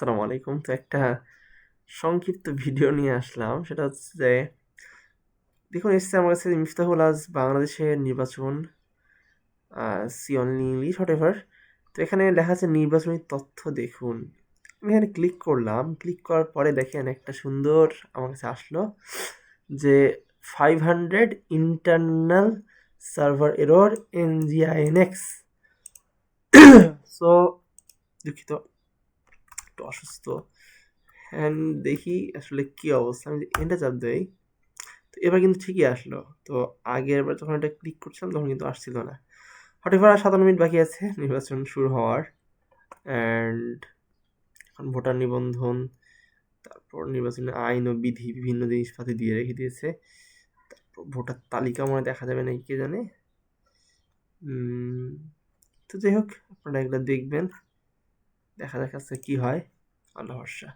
আসসালামু আলাইকুম। তো একটা সংক্ষিপ্ত ভিডিও নিয়ে আসলাম। সেটা হচ্ছে যে দেখুন এসছে আমার কাছে মিফতাহুল আজ বাংলাদেশের নির্বাচন সি অনলি ইংলিশ হোয়াটএভার। তো এখানে লেখা আছে নির্বাচনী তথ্য দেখুন। আমি এখানে ক্লিক করলাম। ক্লিক করার পরে দেখেন একটা সুন্দর আমার কাছে আসলো যে 500 internal server error NGINX। So দুঃখিত, একটু অসুস্থ। অ্যান্ড দেখি আসলে কি অবস্থা। আমি এন্টার চাপ দেই, তো এবার কিন্তু ঠিকই আসলো। তো আগের বার যখন এটা ক্লিক করছিলাম তখন কিন্তু আসছিল না। হঠাৎ আর 57 মিনিট বাকি আছে নির্বাচন শুরু হওয়ার। অ্যান্ড এখন ভোটার নিবন্ধন, তারপর নির্বাচনের আইন ও বিধি বিভিন্ন জিনিসপাতি দিয়ে রেখে দিয়েছে। তারপর ভোটার তালিকা মনে দেখা যাবে নাকি কে জানে। তো যাই হোক, আপনারা এগুলো দেখবেন, দেখা যাক আজকে কি হয়। আল্লাহ ভরসা।